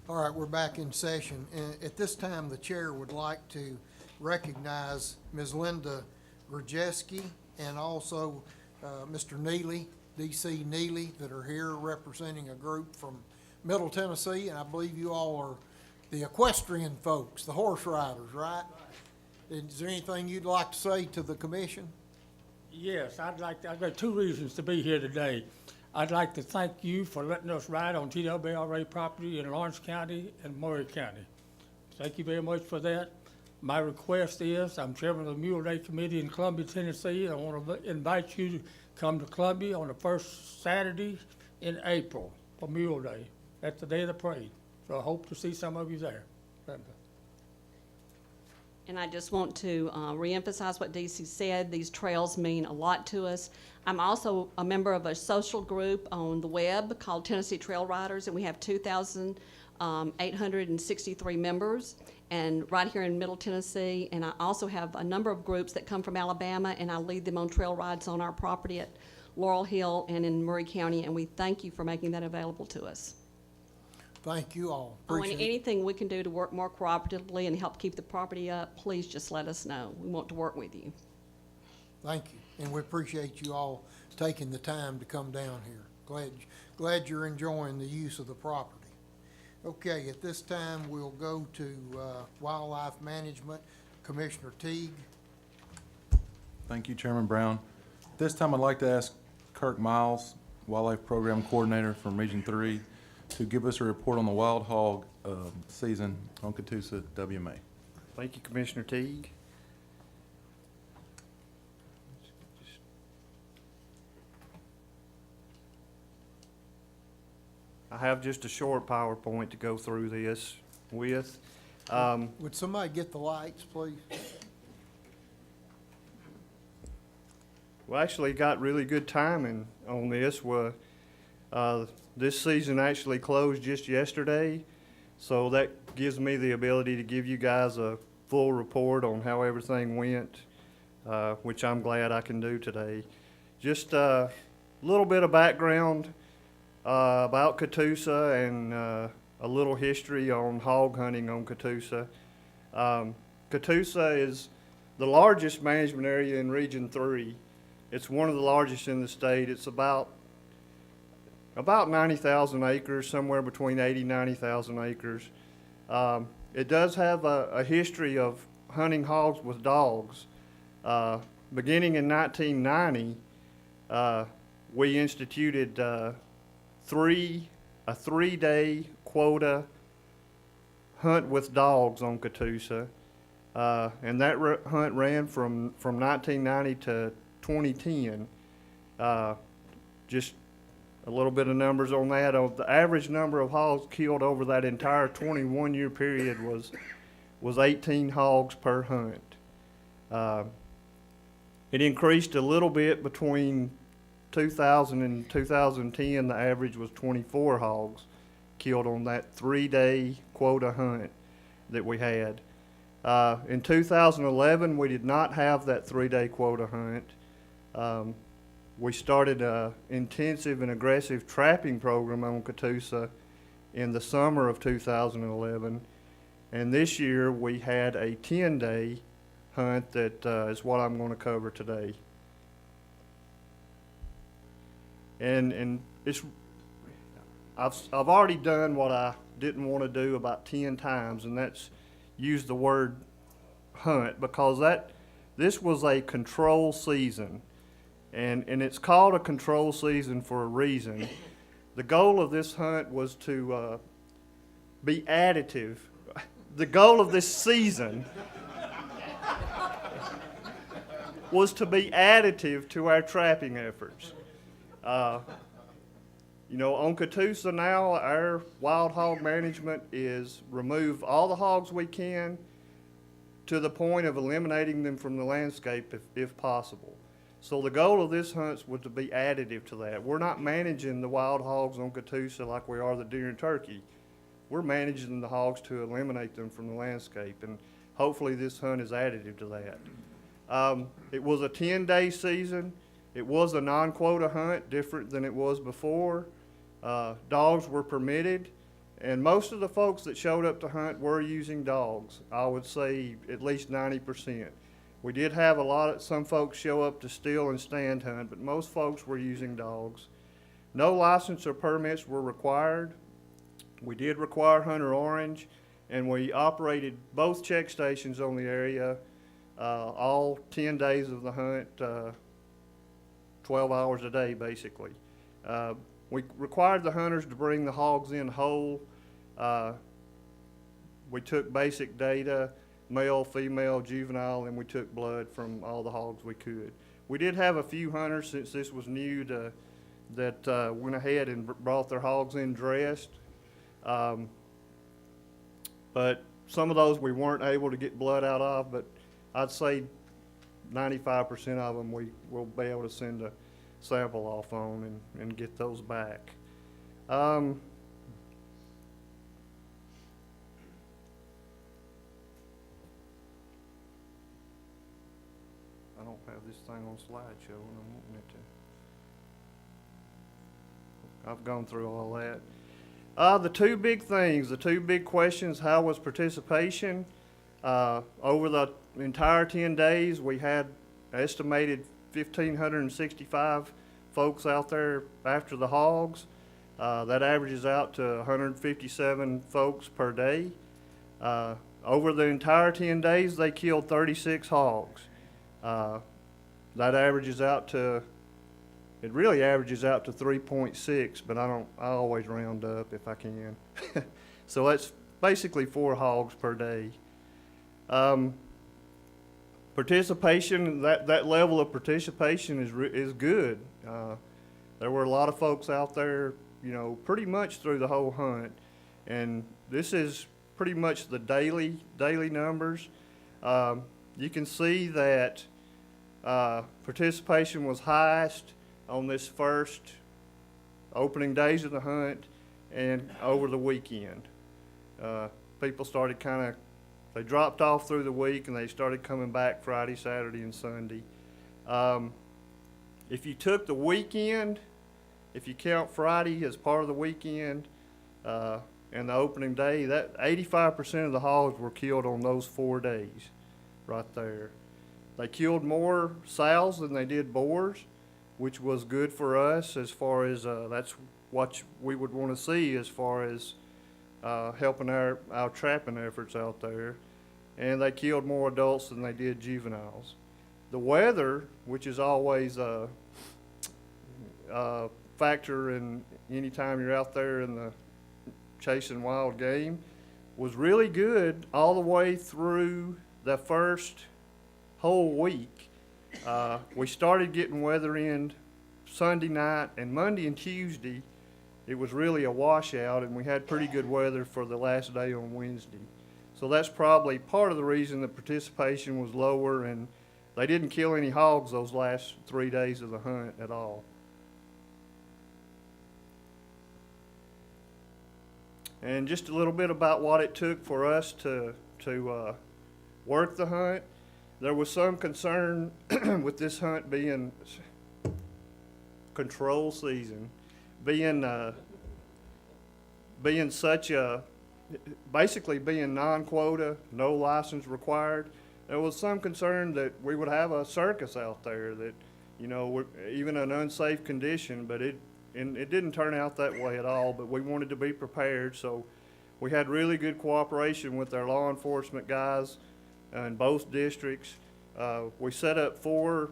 All right, we're back in session. And at this time, the chair would like to recognize Ms. Linda Grzeski and also Mr. Neely, D.C. Neely, that are here representing a group from Middle Tennessee. And I believe you all are the equestrian folks, the horse riders, right? Is there anything you'd like to say to the commission? Yes, I've got two reasons to be here today. I'd like to thank you for letting us ride on TWRA property in Lawrence County and Maury County. Thank you very much for that. My request is, I'm chairman of the Mule Day Committee in Columbia, Tennessee. I want to invite you to come to Columbia on the first Saturday in April for Mule Day. That's the day of the parade. So I hope to see some of you there. And I just want to reemphasize what DC said. These trails mean a lot to us. I'm also a member of a social group on the web called Tennessee Trail Riders, and we have 2,863 members, and right here in Middle Tennessee. And I also have a number of groups that come from Alabama, and I lead them on trail rides on our property at Laurel Hill and in Maury County, and we thank you for making that available to us. Thank you all. And Appreciate it. anything we can do to work more cooperatively and help keep the property up, please just let us know. We want to work with you. Thank you, and we appreciate you all taking the time to come down here. Glad you're enjoying the use of the property. Okay, at this time, we'll go to Wildlife Management, Commissioner Teague. Thank you, Chairman Brown. This time I'd like to ask Kirk Miles, Wildlife Program Coordinator from Region 3, to give us a report on the wild hog season on Katusa WMA. Thank you, Commissioner Teague. I have just a short PowerPoint to go through this with. Would somebody get the lights, please? We actually got really good timing on this. This season actually closed just yesterday, so that gives me the ability to give you guys a full report on how everything went, which I'm glad I can do today. Just a little bit of background about Katusa and a little history on hog hunting on Katusa. Katusa is the largest management area in Region 3. It's one of the largest in the state. It's about 90,000 acres, somewhere between 80 and 90,000 acres. It does have a history of hunting hogs with dogs. Beginning in 1990, we instituted a three-day quota hunt with dogs on Katusa, and that hunt ran from 1990 to 2010. Just a little bit of numbers on that. The average number of hogs killed over that entire 21-year period was 18 hogs per hunt. It increased a little bit between 2000 and 2010. The average was 24 hogs killed on that three-day quota hunt that we had. In 2011, we did not have that three-day quota hunt. We started an intensive and aggressive trapping program on Katusa in the summer of 2011, and this year we had a 10-day hunt that is what I'm going to cover today. And I've already done what I didn't want to do about 10 times, and that's use the word hunt, because this was a control season. And it's called a control season for a reason. The goal of this hunt was to be additive. The goal of this season was to be additive to our trapping efforts. On Katusa now, our wild hog management is remove all the hogs we can to the point of eliminating them from the landscape if possible. So the goal of this hunt was to be additive to that. We're not managing the wild hogs on Katusa like we are the deer and turkey. We're managing the hogs to eliminate them from the landscape, and hopefully this hunt is additive to that. It was a 10-day season. It was a non-quota hunt, different than it was before. Dogs were permitted, And most of the folks that showed up to hunt were using dogs. I would say at least 90%. We did have some folks show up to steal and stand hunt, but most folks were using dogs. No license or permits were required. We did require Hunter Orange, and we operated both check stations on the area all 10 days of the hunt, 12 hours a day basically. We required the hunters to bring the hogs in whole. We took basic data, male, female, juvenile, and we took blood from all the hogs we could. We did have a few hunters, since this was new, that went ahead and brought their hogs in dressed. But some of those we weren't able to get blood out of, but I'd say 95% of them we will be able to send a sample off on and get those back. I don't have this thing on slideshow and I'm wanting it to. I've gone through all that. The two big things, the two big questions: how was participation? Over the entire 10 days, we had estimated 1,565 folks out there after the hogs. That averages out to 157 folks per day. Over the entire 10 days, they killed 36 hogs. That averages out to, it really averages out to 3.6, but I always round up if I can. So that's basically 4 hogs per day. Participation, that level of participation is good. There were a lot of folks out there, you know, pretty much through the whole hunt, and this is pretty much the daily numbers. You can see that participation was highest on this first opening days of the hunt and over the weekend. People started they dropped off through the week and they started coming back Friday, Saturday, and Sunday. If you took the weekend, if you count Friday as part of the weekend and the opening day, that 85% of the hogs were killed on those 4 days right there. They killed more sows than they did boars, which was good for us as far as that's what we would want to see as far as helping our trapping efforts out there. And they killed more adults than they did juveniles. The weather, which is always a factor in any time you're out there in the chasing wild game, was really good all the way through the first whole week. We started getting weather in Sunday night, and Monday and Tuesday it was really a washout, and we had pretty good weather for the last day on Wednesday. So that's probably part of the reason the participation was lower, and they didn't kill any hogs those last 3 days of the hunt at all. And just a little bit about what it took for us to work the hunt. There was some concern with this hunt being control season, being such a, basically being non-quota, no license required. There was some concern that we would have a circus out there, that, you know, even an unsafe condition, but it didn't turn out that way at all. But we wanted to be prepared, so we had really good cooperation with our law enforcement guys in both districts. We set up 4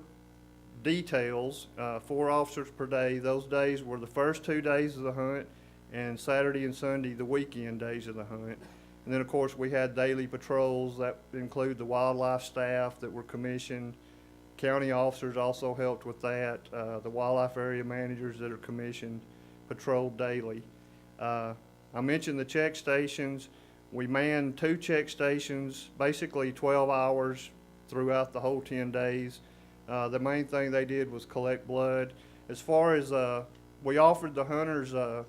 details, 4 officers per day. Those days were the first 2 days of the hunt, and Saturday and Sunday, the weekend days of the hunt. And then, of course, we had daily patrols that include the wildlife staff that were commissioned. County officers also helped with that. The wildlife area managers that are commissioned patrolled daily. I mentioned the check stations. We manned 2 check stations, basically 12 hours throughout the whole 10 days. The main thing they did was collect blood. As far as we offered the hunters the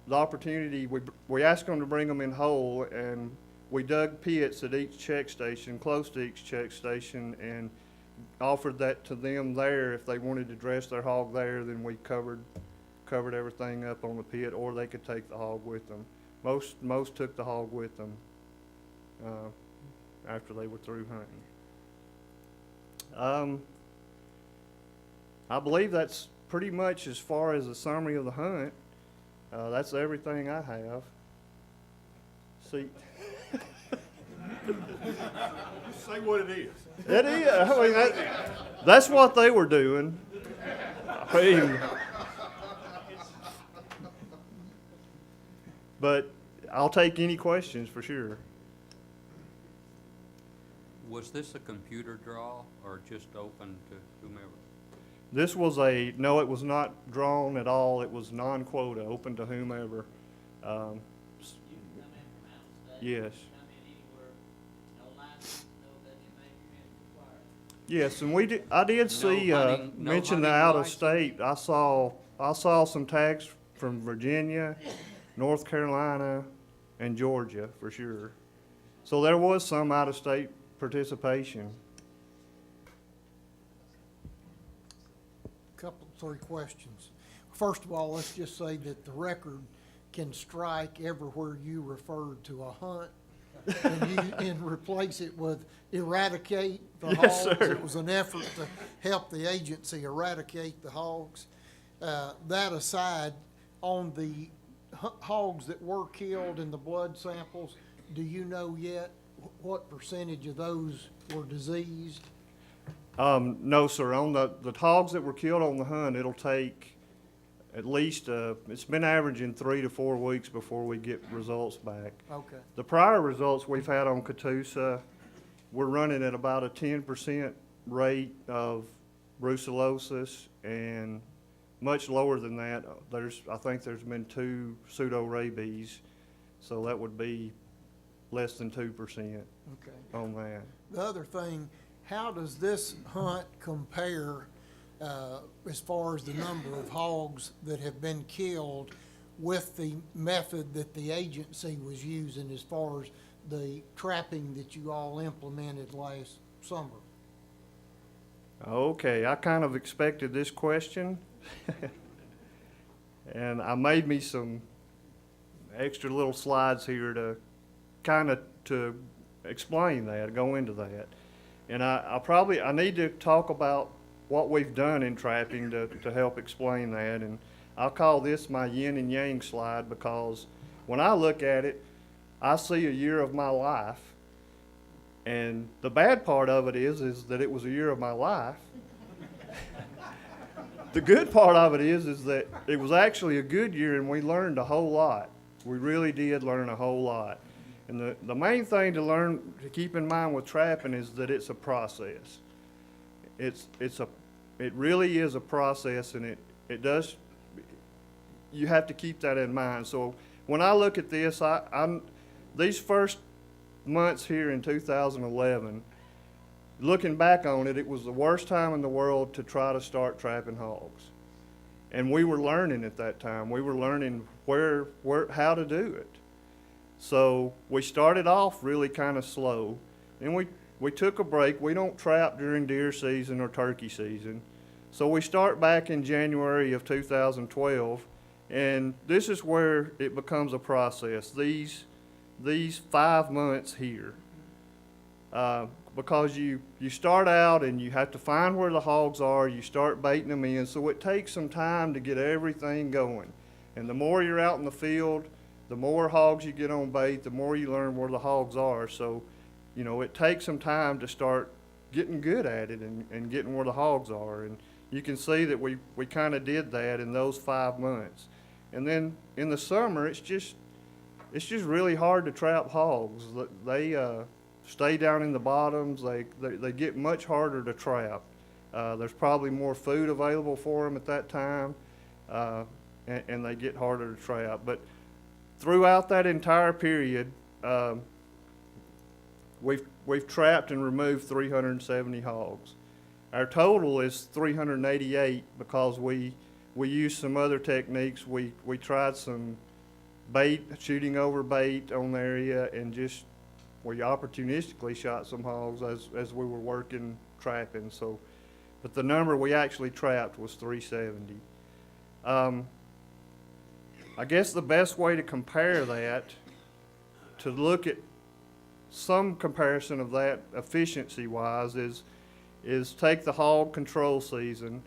opportunity, we asked them to bring them in whole, and we dug pits at each check station, close to each check station, and offered that to them there. If they wanted to dress their hog there, then we covered covered everything up on the pit, or they could take the hog with them. Most took the hog with them after they were through hunting. I believe that's pretty much as far as a summary of the hunt. That's everything I have. See, Say what it is. it is. I mean, that's what they were doing. I mean, but I'll take any questions for sure. Was this a computer draw or just open to whomever? This was no, it was not drawn at all. It was non-quota, open to whomever. You can come in from out of state. Yes. Come in anywhere, no license, no vegetation is required. Yes, and I did see, hunting- no mention the hunting out of license? state. I saw some tags from Virginia, North Carolina, and Georgia for sure. So there was some out of state participation. Three questions. First of all, let's just say that the record can strike everywhere you referred to a hunt and replace it with eradicate the Yes, hogs. sir. It was an effort to help the agency eradicate the hogs. That aside, on the hogs that were killed in the blood samples, do you know yet what percentage of those were diseased? No, sir. On the hogs that were killed on the hunt, it'll take at least, it's been averaging 3 to 4 weeks before we get results back. Okay. The prior results we've had on Katusa, we're running at about a 10% rate of brucellosis, and much lower than that. I think there's been 2 pseudo-rabies, so that would be less than 2% Okay. on that. The other thing, how does this hunt compare as far as the number of hogs that have been killed with the method that the agency was using as far as the trapping that you all implemented last summer? Okay, I kind of expected this question. And I made me some extra little slides here to to explain that, go into that. And I need to talk about what we've done in trapping to help explain that. And I'll call this my yin and yang slide, because when I look at it, I see a year of my life. And the bad part of it is that it was a year of my life. The good part of it is that it was actually a good year, and we learned a whole lot. We really did learn a whole lot. And the main thing to keep in mind with trapping is that it's a process. It really is a process, and you have to keep that in mind. So when I look at this, these first months here in 2011, looking back on it, it was the worst time in the world to try to start trapping hogs. And we were learning at that time. We were learning how to do it. So we started off really kind of slow. Then we took a break. We don't trap during deer season or turkey season. So we start back in January of 2012, and this is where it becomes a process. These 5 months here, because you start out and you have to find where the hogs are. You start baiting them in, so it takes some time to get everything going. And the more you're out in the field, the more hogs you get on bait, the more you learn where the hogs are. So, it takes some time to start getting good at it and getting where the hogs are. And you can see that we kind of did that in those 5 months. And then in the summer, it's just really hard to trap hogs. They stay down in the bottoms. They get much harder to trap. There's probably more food available for them at that time, and they get harder to trap. But throughout that entire period, we've trapped and removed 370 hogs. Our total is 388 because we used some other techniques. We tried some bait, shooting over bait on the area, and we opportunistically shot some hogs as we were working trapping. So, but the number we actually trapped was 370. I guess the best way to compare that, to look at some comparison of that efficiency-wise, is take the hog control season.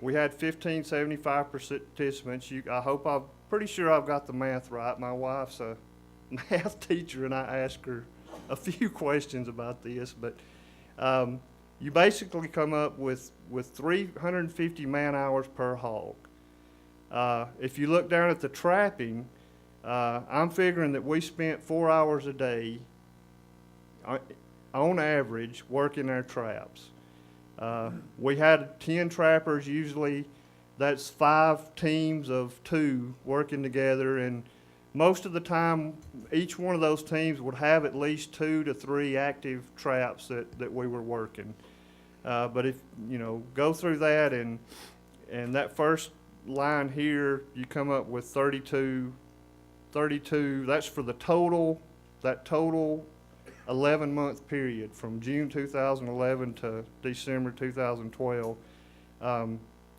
We had 1575 participants. I'm pretty sure I've got the math right. My wife's a math teacher, and I asked her a few questions about this, but you basically come up with 350 man-hours per hog. If you look down at the trapping, I'm figuring that we spent 4 hours a day, on average, working our traps. We had 10 trappers, usually that's 5 teams of 2 working together, and most of the time, each one of those teams would have at least 2 to 3 active traps that we were working. But if, go through that, and that first line here, you come up with 32, that's for that total 11-month period from June 2011 to December 2012,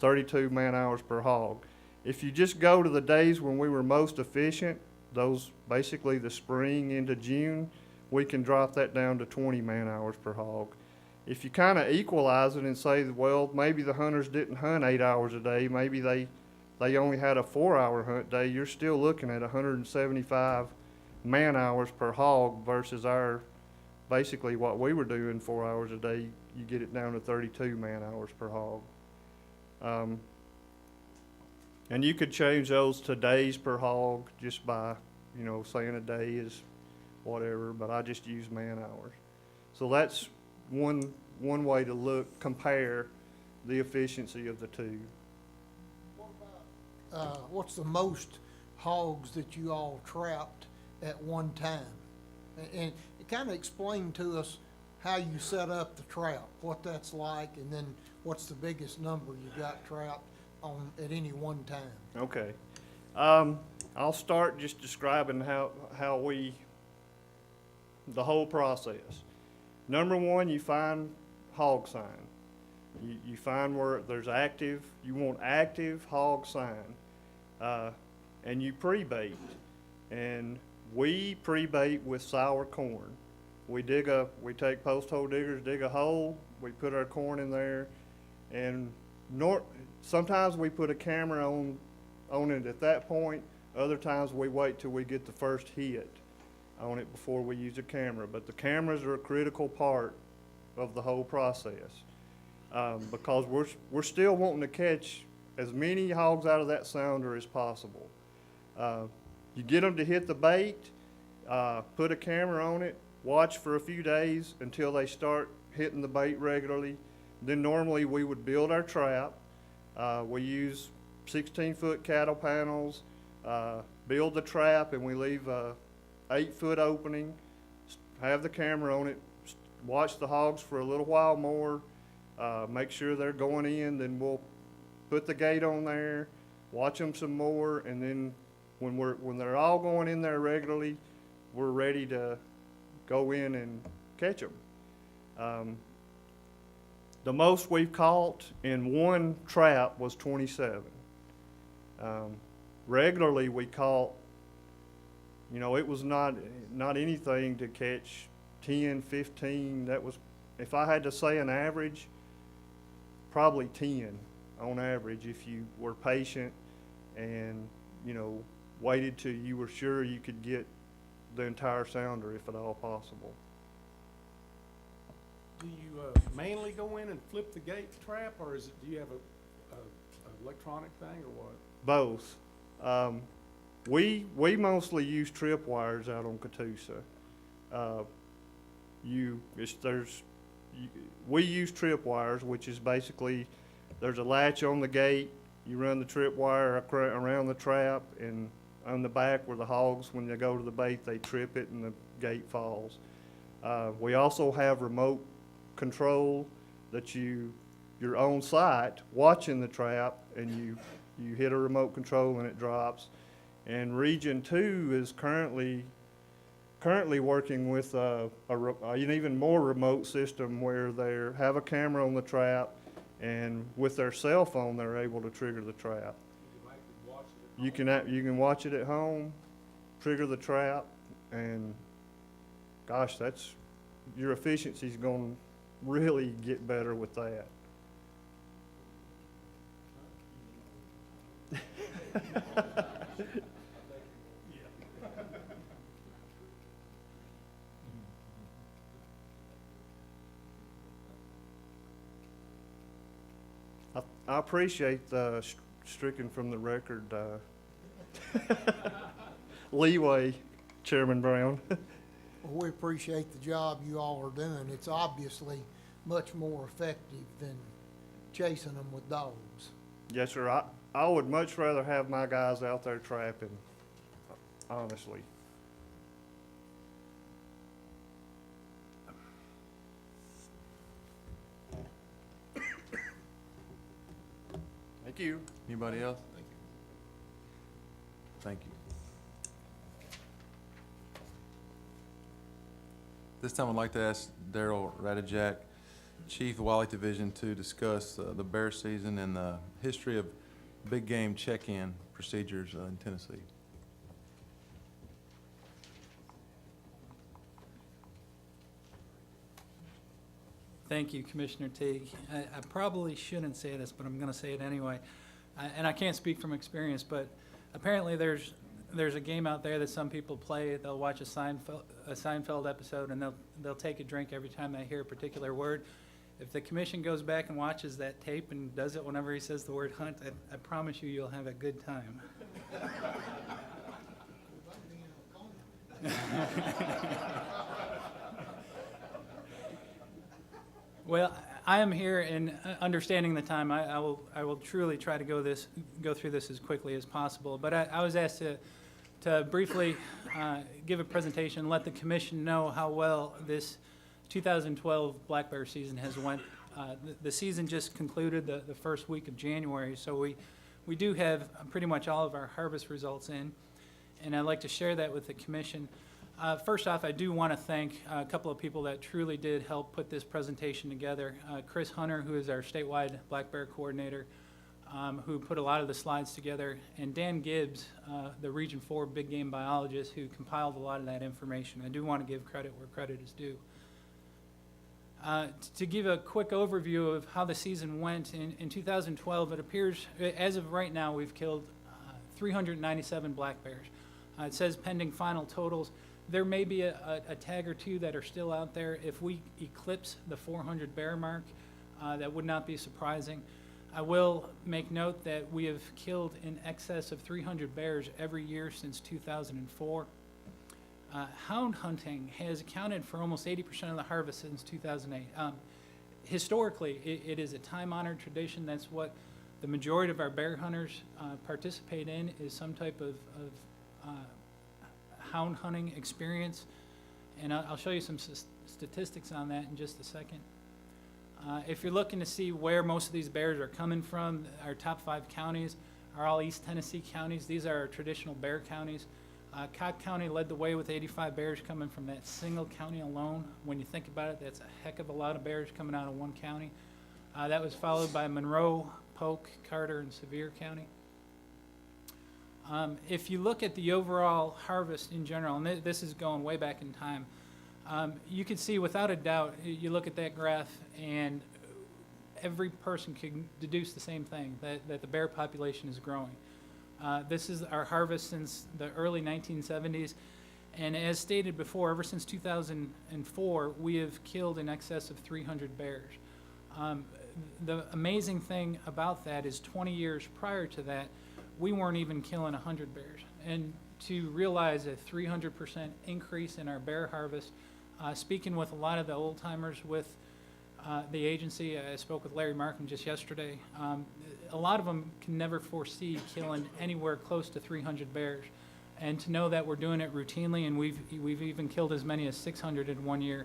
32 man-hours per hog. If you just go to the days when we were most efficient, those basically the spring into June, we can drop that down to 20 man-hours per hog. If you kind of equalize it and say, well, maybe the hunters didn't hunt 8 hours a day, maybe they only had a 4-hour hunt day, you're still looking at 175 man-hours per hog versus basically what we were doing 4 hours a day, you get it down to 32 man-hours per hog. And you could change those to days per hog just by, saying a day is whatever, but I just use man-hours. So that's one way to compare the efficiency of the two. What's the most hogs that you all trapped at one time? And kind of explain to us how you set up the trap, what that's like, and then what's the biggest number you got trapped on at any one time? Okay. I'll start just describing the whole process. Number one, you find hog sign. You find where there's you want active hog sign, and you pre-bait. And we pre-bait with sour corn. We take post hole diggers, dig a hole, we put our corn in there, and sometimes we put a camera on it at that point. Other times we wait till we get the first hit on it before we use a camera. But the cameras are a critical part of the whole process, because we're still wanting to catch as many hogs out of that sounder as possible. You get them to hit the bait, put a camera on it, watch for a few days until they start hitting the bait regularly. Then normally we would build our trap. We use 16-foot cattle panels, build the trap, and we leave a 8-foot opening, have the camera on it, watch the hogs for a little while more, make sure they're going in, then we'll put the gate on there, watch them some more, and then when they're all going in there regularly, we're ready to go in and catch them. The most we've caught in one trap was 27. Regularly we caught, it was not anything to catch 10, 15. That was, if I had to say an average, probably 10 on average if you were patient and, waited till you were sure you could get the entire sounder if at all possible. Do you mainly go in and flip the gate trap, or do you have a electronic thing, or what? Both. We mostly use tripwires out on Katusa. We use tripwires, which is basically there's a latch on the gate. You run the tripwire around the trap, and on the back where the hogs, when they go to the bait, they trip it and the gate falls. We also have remote control that you're on site watching the trap, and you hit a remote control and it drops. And Region 2 is currently working with an even more remote system where they have a camera on the trap, and with their cell phone they're able to trigger the trap. You can actually watch it You can watch it at home, trigger the trap, and gosh, your efficiency's gonna really get better with that. I appreciate stricken from the record leeway, Chairman Brown. Well, we appreciate the job you all are doing. It's obviously much more effective than chasing them with dogs. Yes, sir. I would much rather have my guys out there trapping, honestly. Thank you. Anybody else? Thank you. This time I'd like to ask Daryl Radijak, Chief of Wildlife Division, to discuss the bear season and the history of big game check-in procedures in Tennessee. Thank you, Commissioner Teague. I probably shouldn't say this, but I'm going to say it anyway. And I can't speak from experience, but apparently there's a game out there that some people play. They'll watch a Seinfeld episode, and they'll take a drink every time they hear a particular word. If the commission goes back and watches that tape and does it whenever he says the word hunt, I promise you'll have a good time. Well, I am here, and understanding the time, I will truly try to go through this as quickly as possible. But I was asked to briefly give a presentation, let the commission know how well this 2012 black bear season has went. The season just concluded the first week of January, so we do have pretty much all of our harvest results in, and I'd like to share that with the commission. First off, I do want to thank a couple of people that truly did help put this presentation together. Chris Hunter, who is our statewide black bear coordinator, who put a lot of the slides together, and Dan Gibbs, the Region 4 big game biologist, who compiled a lot of that information. I do want to give credit where credit is due. To give a quick overview of how the season went, in 2012, it appears, as of right now, we've killed 397 black bears. It says pending final totals. There may be a tag or two that are still out there. If we eclipse the 400 bear mark, that would not be surprising. I will make note that we have killed in excess of 300 bears every year since 2004. Hound hunting has accounted for almost 80% of the harvest since 2008. Historically, it is a time-honored tradition. That's what the majority of our bear hunters participate in, is some type of hound hunting experience. And I'll show you some statistics on that in just a second. If you're looking to see where most of these bears are coming from, our top 5 counties are all East Tennessee counties. These are our traditional bear counties. Cott County led the way with 85 bears coming from that single county alone. When you think about it, that's a heck of a lot of bears coming out of one county. That was followed by Monroe, Polk, Carter, and Sevier County. If you look at the overall harvest in general, and this is going way back in time, you can see without a doubt, you look at that graph and every person can deduce the same thing, that the bear population is growing. This is our harvest since the early 1970s, and as stated before, ever since 2004, we have killed in excess of 300 bears. The amazing thing about that is 20 years prior to that, we weren't even killing 100 bears. And to realize a 300% increase in our bear harvest, speaking with a lot of the old timers with the agency, I spoke with Larry Markham just yesterday, a lot of them can never foresee killing anywhere close to 300 bears. And to know that we're doing it routinely, and we've even killed as many as 600 in one year,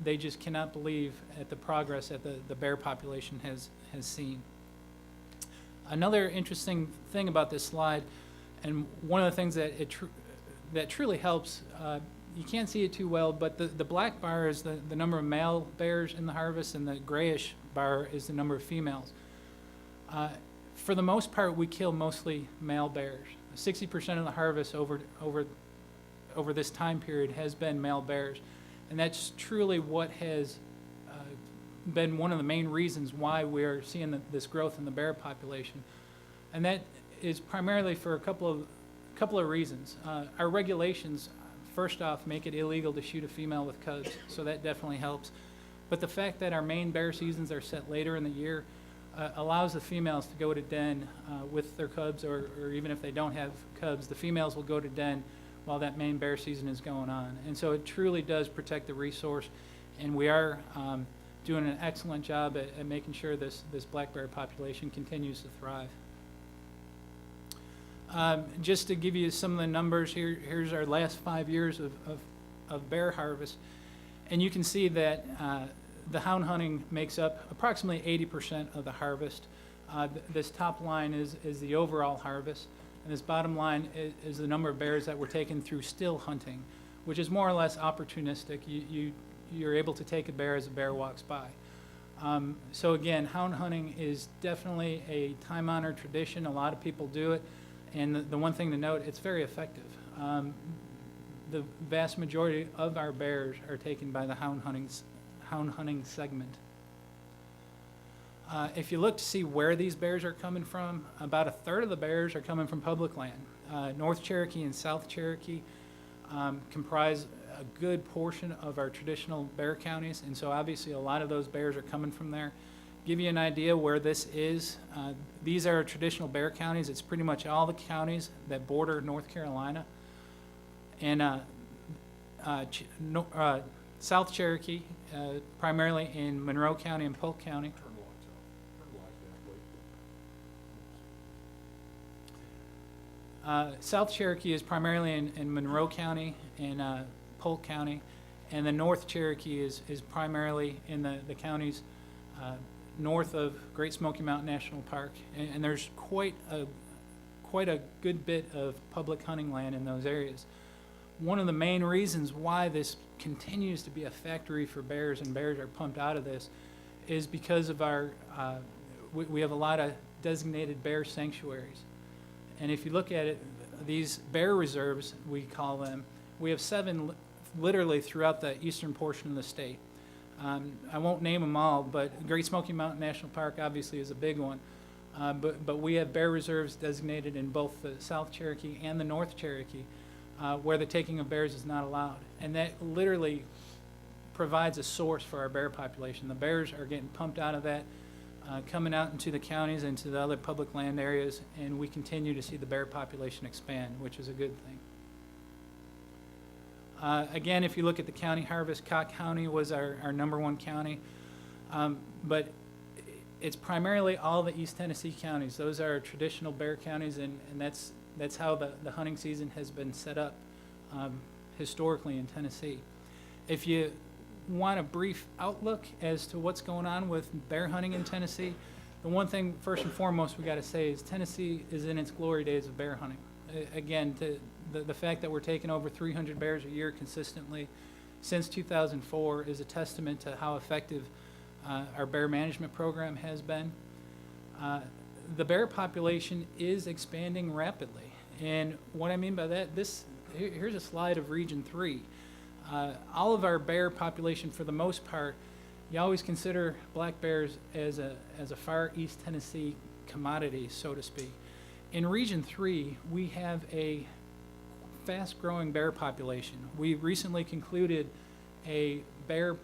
they just cannot believe at the progress that the bear population has seen. Another interesting thing about this slide, and one of the things that truly helps, you can't see it too well, but the black bar is the number of male bears in the harvest, and the grayish bar is the number of females. For the most part, we kill mostly male bears. 60% of the harvest over this time period has been male bears. And that's truly what has been one of the main reasons why we're seeing this growth in the bear population. And that is primarily for a couple of reasons. Our regulations, first off, make it illegal to shoot a female with cubs, so that definitely helps. But the fact that our main bear seasons are set later in the year allows the females to go to den with their cubs, or even if they don't have cubs, the females will go to den while that main bear season is going on. And so it truly does protect the resource, and we are doing an excellent job at making sure this black bear population continues to thrive. Just to give you some of the numbers, here's our last 5 years of bear harvest. And you can see that the hound hunting makes up approximately 80% of the harvest. This top line is the overall harvest, and this bottom line is the number of bears that were taken through still hunting, which is more or less opportunistic. You're able to take a bear as a bear walks by. So again, hound hunting is definitely a time-honored tradition. A lot of people do it, and the one thing to note, it's very effective. The vast majority of our bears are taken by the hound hunting segment. If you look to see where these bears are coming from, about a third of the bears are coming from public land. North Cherokee and South Cherokee comprise a good portion of our traditional bear counties, and so obviously a lot of those bears are coming from there. Give you an idea where this is, these are traditional bear counties. It's pretty much all the counties that border North Carolina. And South Cherokee, primarily in Monroe County and Polk County. Turn the lights off. Turn the lights down, please. South Cherokee is primarily in Monroe County and Polk County, and the North Cherokee is primarily in the counties north of Great Smoky Mountain National Park, and there's quite a good bit of public hunting land in those areas. One of the main reasons why this continues to be a factory for bears and bears are pumped out of this is because of our, we have a lot of designated bear sanctuaries. And if you look at it, these bear reserves, we call them, we have 7 literally throughout the eastern portion of the state. I won't name them all, but Great Smoky Mountain National Park obviously is a big one. But we have bear reserves designated in both the South Cherokee and the North Cherokee, where the taking of bears is not allowed. And that literally provides a source for our bear population. The bears are getting pumped out of that, coming out into the counties, into the other public land areas, and we continue to see the bear population expand, which is a good thing. Again, if you look at the county harvest, Cott County was our #1 county, but it's primarily all the East Tennessee counties. Those are traditional bear counties, and that's how the hunting season has been set up historically in Tennessee. If you want a brief outlook as to what's going on with bear hunting in Tennessee, the one thing first and foremost we got to say is Tennessee is in its glory days of bear hunting. Again, the fact that we're taking over 300 bears a year consistently since 2004 is a testament to how effective our bear management program has been. The bear population is expanding rapidly, and what I mean by that, here's a slide of Region 3. All of our bear population, for the most part, you always consider black bears as a far East Tennessee commodity, so to speak. In Region 3, we have a fast-growing bear population. We recently concluded a bear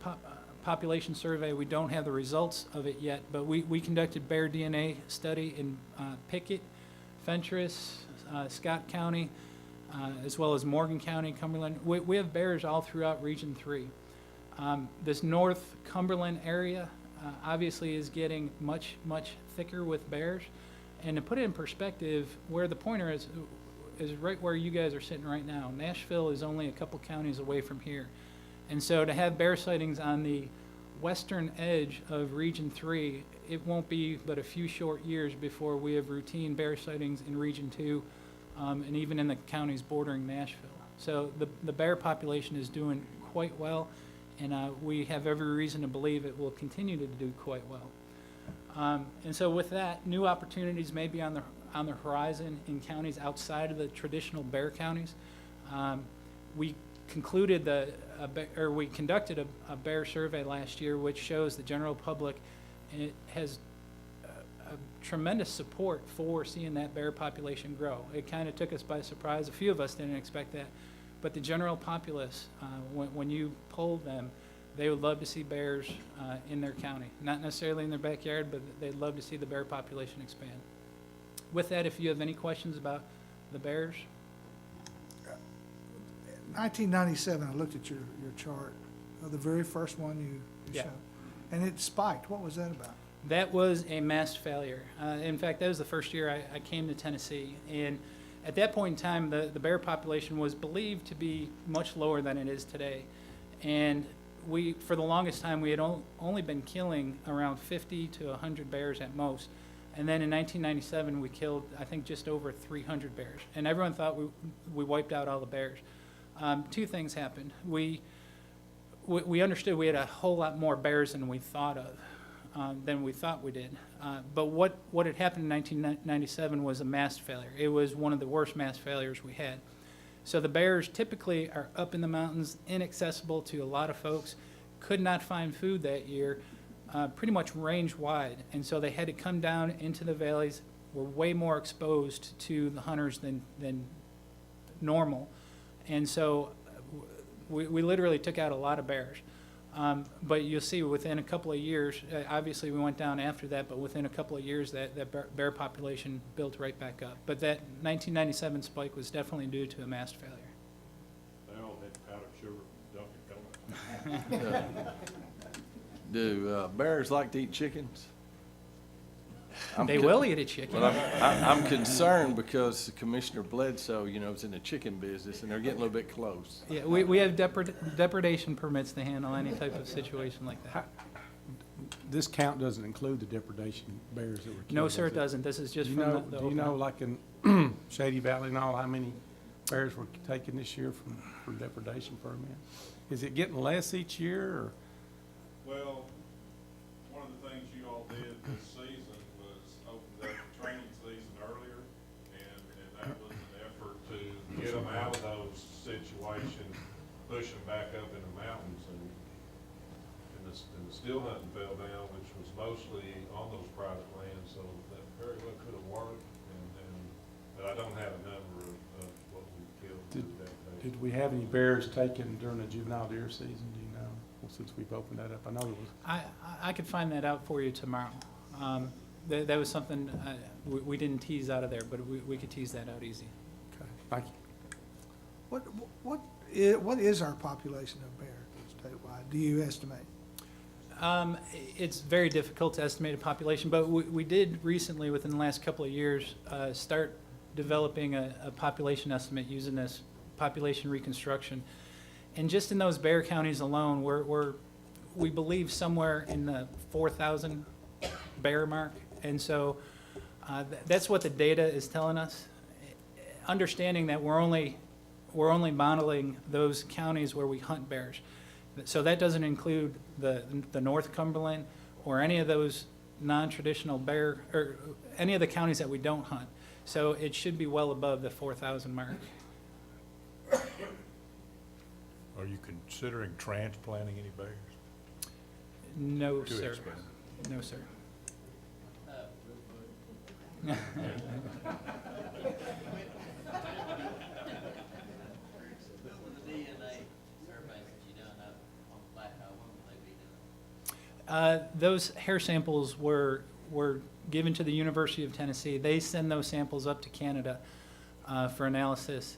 population survey. We don't have the results of it yet, but we conducted bear DNA study in Pickett, Fentress, Scott County, as well as Morgan County, Cumberland. We have bears all throughout Region 3. This North Cumberland area obviously is getting much, much thicker with bears. And to put it in perspective, where the pointer is right where you guys are sitting right now. Nashville is only a couple counties away from here. And so to have bear sightings on the western edge of Region 3, it won't be but a few short years before we have routine bear sightings in Region 2 and even in the counties bordering Nashville. So the bear population is doing quite well, and we have every reason to believe it will continue to do quite well. And so with that, new opportunities may be on the horizon in counties outside of the traditional bear counties. We concluded we conducted a bear survey last year, which shows the general public has a tremendous support for seeing that bear population grow. It kind of took us by surprise. A few of us didn't expect that, but the general populace, when you polled them, they would love to see bears in their county. Not necessarily in their backyard, but they'd love to see the bear population expand. With that, if you have any questions about the bears. 1997, I looked at your chart, the very first one you Yeah. showed, and it spiked. What was that about? That was a mass failure. In fact, that was the first year I came to Tennessee. And at that point in time, the bear population was believed to be much lower than it is today. And for the longest time, we had only been killing around 50 to 100 bears at most. And then in 1997, we killed, I think, just over 300 bears. And everyone thought we wiped out all the bears. Two things happened. We understood we had a whole lot more bears than we thought we did. But what had happened in 1997 was a mass failure. It was one of the worst mass failures we had. So the bears typically are up in the mountains, inaccessible to a lot of folks, could not find food that year, pretty much range wide. And so they had to come down into the valleys, were way more exposed to the hunters than normal. And so we literally took out a lot of bears. But you'll see within a couple of years, obviously we went down after that, but within a couple of years that bear population built right back up. But that 1997 spike was definitely due to a mass failure. They all had powdered sugar, Dunkin' Donuts. Do bears like to eat chickens? They will eat a chicken. Well, I'm concerned because Commissioner Bledsoe, is in the chicken business, and they're getting a little bit close. Yeah, we have depredation permits to handle any type of situation like that. This count doesn't include the depredation bears that were killed? No, sir, it does doesn't. This is just Do from you know, the do you know, open. like in Shady Valley and all, how many bears were taken this year for depredation permit? Is it getting less each year, or? Well, one of the things you all did this season was open up the training season earlier, and that was an effort to get them out of those situations, push them back up in the mountains, and the still hunting fell down, which was mostly on those private lands, so that very well could have worked, but I don't have a number of what we killed through that day. Did we have any bears taken during the juvenile deer season, do you know, since we've opened that up? I know it was. I could find that out for you tomorrow. That was something we didn't tease out of there, but we could tease that out easy. Okay, thank you. What is our population of bears statewide? Do you estimate? It's very difficult to estimate a population, but we did recently, within the last couple of years, start developing a population estimate using this population reconstruction. And just in those bear counties alone, we believe somewhere in the 4,000 bear mark. And so that's what the data is telling us. Understanding that we're only modeling those counties where we hunt bears. So that doesn't include the North Cumberland or any of those non-traditional bear, or any of the counties that we don't hunt. So it should be well above the 4,000 mark. Are you considering transplanting any bears? No, Too sir. expensive. No, sir. The DNA surveys that you done up on the plateau, when will they be done? Those hair samples were given to the University of Tennessee. They send those samples up to Canada for analysis.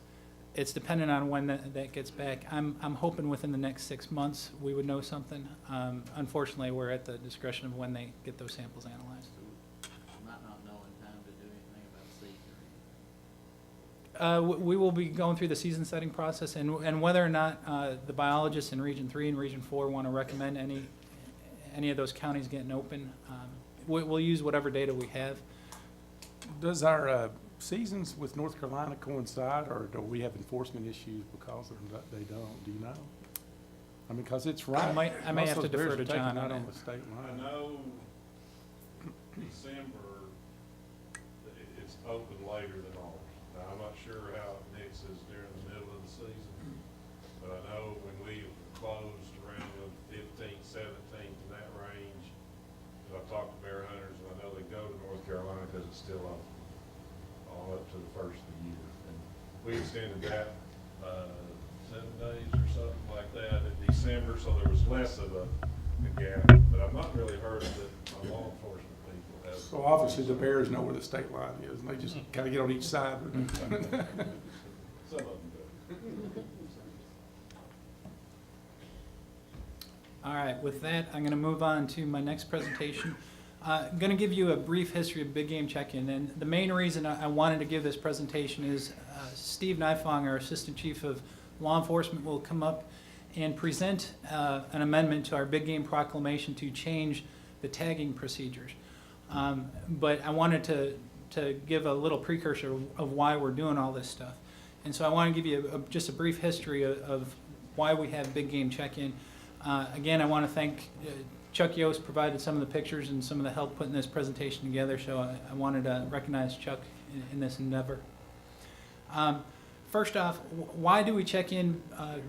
It's dependent on when that gets back. I'm hoping within the next 6 months we would know something. Unfortunately, we're at the discretion of when they get those samples analyzed. You might not know in time to do anything about the season. We will be going through the season setting process, and whether or not the biologists in Region 3 and Region 4 want to recommend any of those counties getting open, we'll use whatever data we have. Does our seasons with North Carolina coincide, or do we have enforcement issues because they don't? Do you know? I mean, because it's right. I may Most have of to those bears defer to are taken John on out on that. the state I line. know December, it's open later than ours. Now, I'm not sure how it mixes during the middle of the season, but I know when we closed around the 15th, 17th, in that range, and I've talked to bear hunters, and I know they go to North Carolina because it's still open, all up to the first of the year. And we extended that 7 days or something like that in December, so there was less of a gap. But I've not really heard that my law enforcement people have. So obviously the bears know where the state line is, and they just kind of get on each side. Some of them do. All right, with that, I'm going to move on to my next presentation. I'm going to give you a brief history of Big Game Check-In, and the main reason I wanted to give this presentation is Steve Nifong, our Assistant Chief of Law Enforcement, will come up and present an amendment to our Big Game Proclamation to change the tagging procedures. But I wanted to give a little precursor of why we're doing all this stuff. And so I want to give you just a brief history of why we have Big Game Check-In. Again, I want to thank Chuck Yost provided some of the pictures and some of the help putting this presentation together, so I wanted to recognize Chuck in this endeavor. First off, why do we check in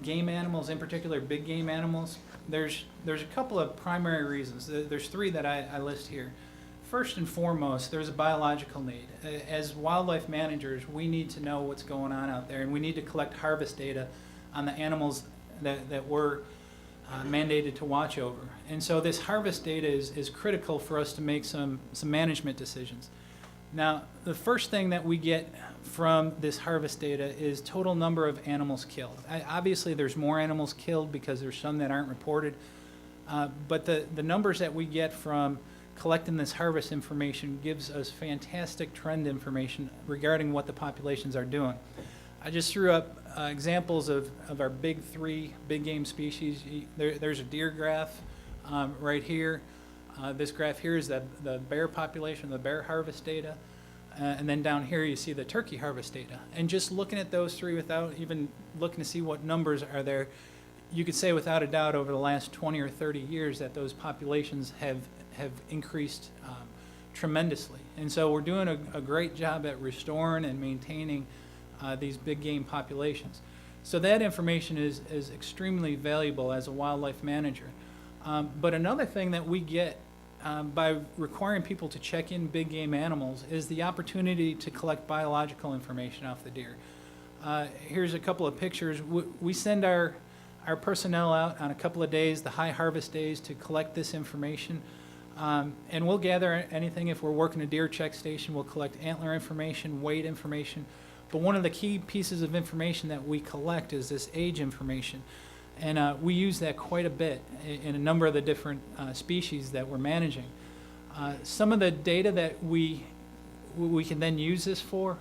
game animals, in particular big game animals? There's a couple of primary reasons. There's three that I list here. First and foremost, there's a biological need. As wildlife managers, we need to know what's going on out there, and we need to collect harvest data on the animals that we're mandated to watch over. And so this harvest data is critical for us to make some management decisions. Now, the first thing that we get from this harvest data is total number of animals killed. Obviously, there's more animals killed because there's some that aren't reported, but the numbers that we get from collecting this harvest information gives us fantastic trend information regarding what the populations are doing. I just threw up examples of our big three big game species. There's a deer graph right here. This graph here is the bear population, the bear harvest data. And then down here you see the turkey harvest data. And just looking at those three without even looking to see what numbers are there, you could say without a doubt over the last 20 or 30 years that those populations have increased tremendously. And so we're doing a great job at restoring and maintaining these big game populations. So that information is extremely valuable as a wildlife manager. But another thing that we get by requiring people to check in big game animals is the opportunity to collect biological information off the deer. Here's a couple of pictures. We send our personnel out on a couple of days, the high harvest days, to collect this information. And we'll gather anything. If we're working a deer check station, we'll collect antler information, weight information. But one of the key pieces of information that we collect is this age information. And we use that quite a bit in a number of the different species that we're managing. Some of the data that we can then use this for,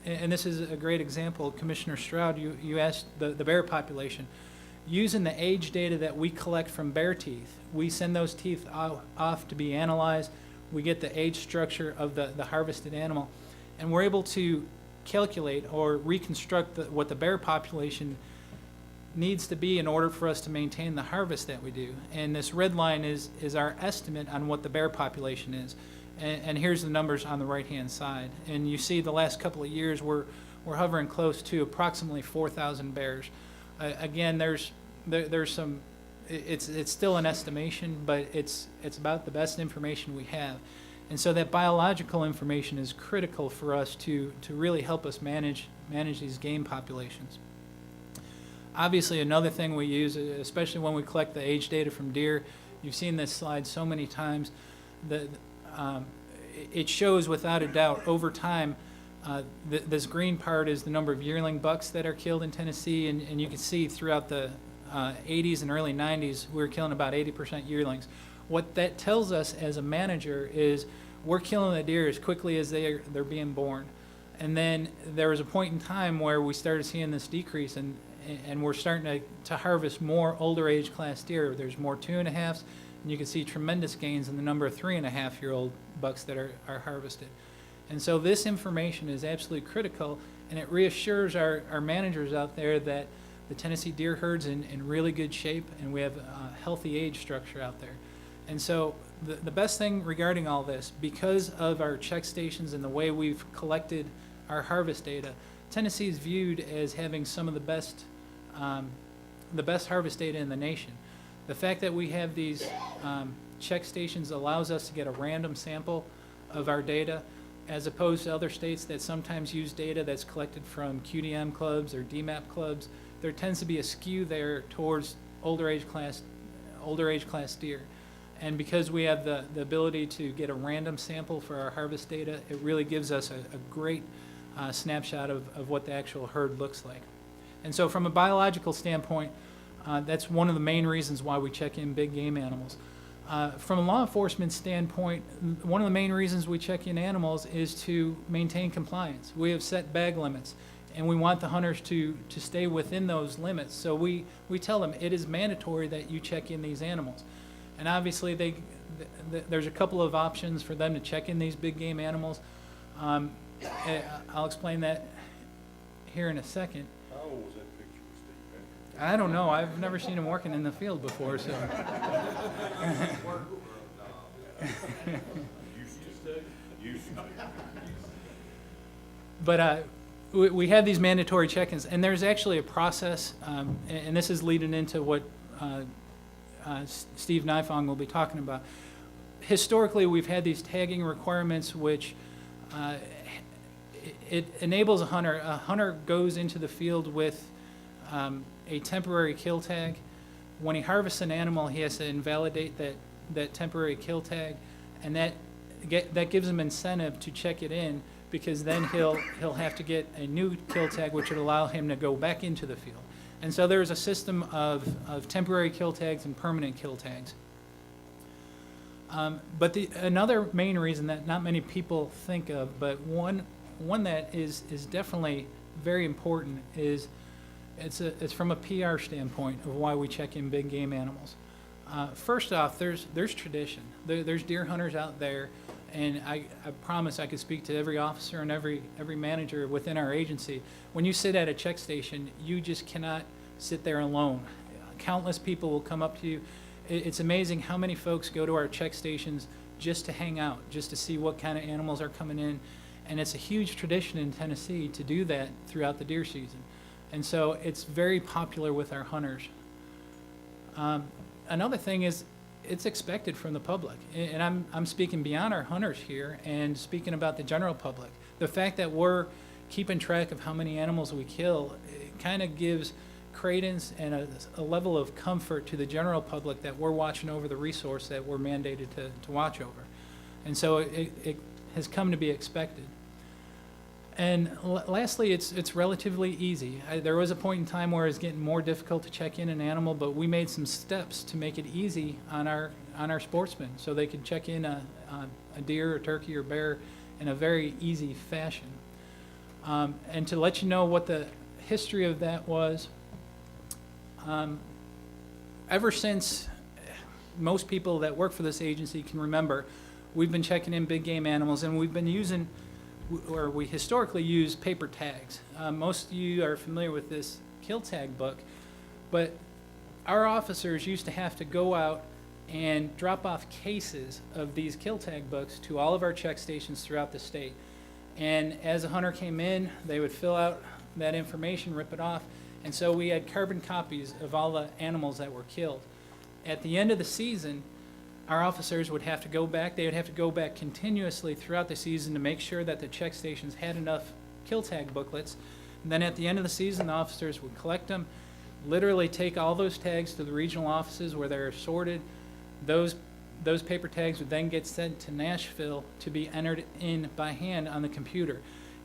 and this is a great example, Commissioner Stroud, you asked the bear population. Using the age data that we collect from bear teeth, we send those teeth off to be analyzed. We get the age structure of the harvested animal, and we're able to calculate or reconstruct what the bear population needs to be in order for us to maintain the harvest that we do. And this red line is our estimate on what the bear population is. And here's the numbers on the right-hand side. And you see the last couple of years we're hovering close to approximately 4,000 bears. Again, there's some, it's still an estimation, but it's about the best information we have. And so that biological information is critical for us to really help us manage these game populations. Obviously, another thing we use, especially when we collect the age data from deer, you've seen this slide so many times, it shows without a doubt over time, this green part is the number of yearling bucks that are killed in Tennessee, and you can see throughout the 80s and early 90s, we were killing about 80% yearlings. What that tells us as a manager is we're killing the deer as quickly as they're being born. And then there was a point in time where we started seeing this decrease, and we're starting to harvest more older age class deer. There's more 2.5s, and you can see tremendous gains in the number of 3.5-year-old bucks that are harvested. And so this information is absolutely critical, and it reassures our managers out there that the Tennessee deer herd's in really good shape, and we have a healthy age structure out there. And so the best thing regarding all this, because of our check stations and the way we've collected our harvest data, Tennessee is viewed as having some of the best harvest data in the nation. The fact that we have these check stations allows us to get a random sample of our data, as opposed to other states that sometimes use data that's collected from QDM clubs or DMAP clubs. There tends to be a skew there towards older age class deer. And because we have the ability to get a random sample for our harvest data, it really gives us a great snapshot of what the actual herd looks like. And so from a biological standpoint, that's one of the main reasons why we check in big game animals. From a law enforcement standpoint, one of the main reasons we check in animals is to maintain compliance. We have set bag limits, and we want the hunters to stay within those limits. So we tell them it is mandatory that you check in these animals. And obviously there's a couple of options for them to check in these big game animals. I'll explain that here in a second. How old was that picture of Steve Patrick? I don't know. I've never seen him working in the field before, so. But we have these mandatory check-ins, and there's actually a process, and this is leading into what Steve Nifong will be talking about. Historically, we've had these tagging requirements, which it enables a hunter. A hunter goes into the field with a temporary kill tag. When he harvests an animal, he has to invalidate that temporary kill tag, and that gives him incentive to check it in, because then he'll have to get a new kill tag, which would allow him to go back into the field. And so there's a system of temporary kill tags and permanent kill tags. But another main reason that not many people think of, but one that is definitely very important, is it's from a PR standpoint of why we check in big game animals. First off, there's tradition. There's deer hunters out there, and I promise I could speak to every officer and every manager within our agency. When you sit at a check station, you just cannot sit there alone. Countless people will come up to you. It's amazing how many folks go to our check stations just to hang out, just to see what kind of animals are coming in. And it's a huge tradition in Tennessee to do that throughout the deer season. And so it's very popular with our hunters. Another thing is, it's expected from the public. And I'm speaking beyond our hunters here and speaking about the general public. The fact that we're keeping track of how many animals we kill, it kind of gives credence and a level of comfort to the general public that we're watching over the resource that we're mandated to watch over. And so it has come to be expected. And lastly, it's relatively easy. There was a point in time where it was getting more difficult to check in an animal, but we made some steps to make it easy on our sportsmen, so they could check in a deer, a turkey, or bear in a very easy fashion. And to let you know what the history of that was, ever since most people that work for this agency can remember, we've been checking in big game animals, and we've been using, or we historically use, paper tags. Most of you are familiar with this kill tag book, but our officers used to have to go out and drop off cases of these kill tag books to all of our check stations throughout the state. And as a hunter came in, they would fill out that information, rip it off, and so we had carbon copies of all the animals that were killed. At the end of the season, our officers would have to go back. They would have to go back continuously throughout the season to make sure that the check stations had enough kill tag booklets. And then at the end of the season, the officers would collect them, literally take all those tags to the regional offices where they're sorted. Those paper tags would then get sent to Nashville to be entered in by hand on the computer.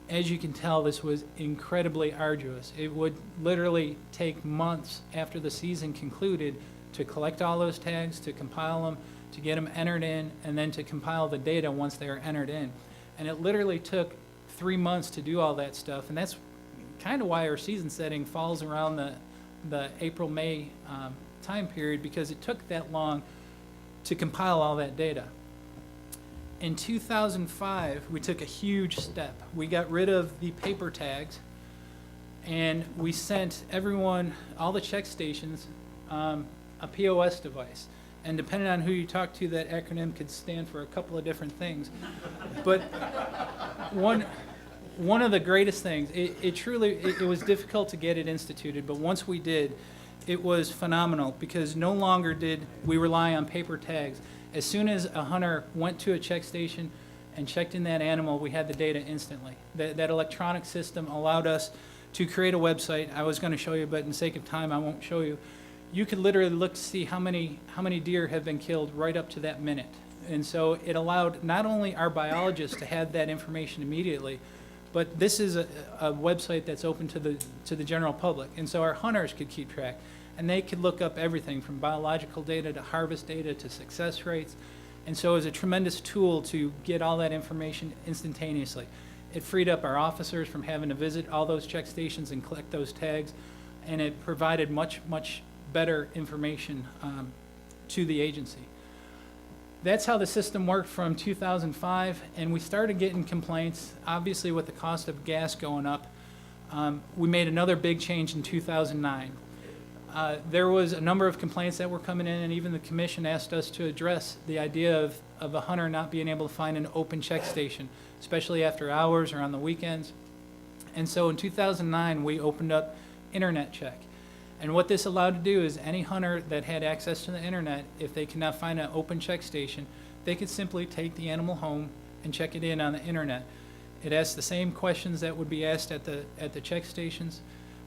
As you can tell, this was incredibly arduous. It would literally take months after the season concluded to collect all those tags, to compile them, to get them entered in, and then to compile the data once they are entered in. And it literally took 3 months to do all that stuff, and that's kind of why our season setting falls around the April-May time period, because it took that long to compile all that data. In 2005, we took a huge step. We got rid of the paper tags, and we sent everyone, all the check stations, a POS device. And depending on who you talk to, that acronym could stand for a couple of different things. But one of the greatest things, it was difficult to get it instituted, but once we did, it was phenomenal because no longer did we rely on paper tags. As soon as a hunter went to a check station and checked in that animal, we had the data instantly. That electronic system allowed us to create a website. I was going to show you, but in the sake of time, I won't show you. You could literally look to see how many deer have been killed right up to that minute. And so it allowed not only our biologists to have that information immediately, but this is a website that's open to the general public. And so our hunters could keep track. And they could look up everything from biological data to harvest data to success rates. And so it was a tremendous tool to get all that information instantaneously. It freed up our officers from having to visit all those check stations and collect those tags. And it provided much, much better information to the agency. That's how the system worked from 2005, and we started getting complaints, obviously with the cost of gas going up. We made another big change in 2009. There was a number of complaints that were coming in, and even the commission asked us to address the idea of a hunter not being able to find an open check station, especially after hours or on the weekends. And so in 2009, we opened up Internet Check. And what this allowed to do is any hunter that had access to the internet, if they could not find an open check station, they could simply take the animal home and check it in on the internet. It asked the same questions that would be asked at the check stations,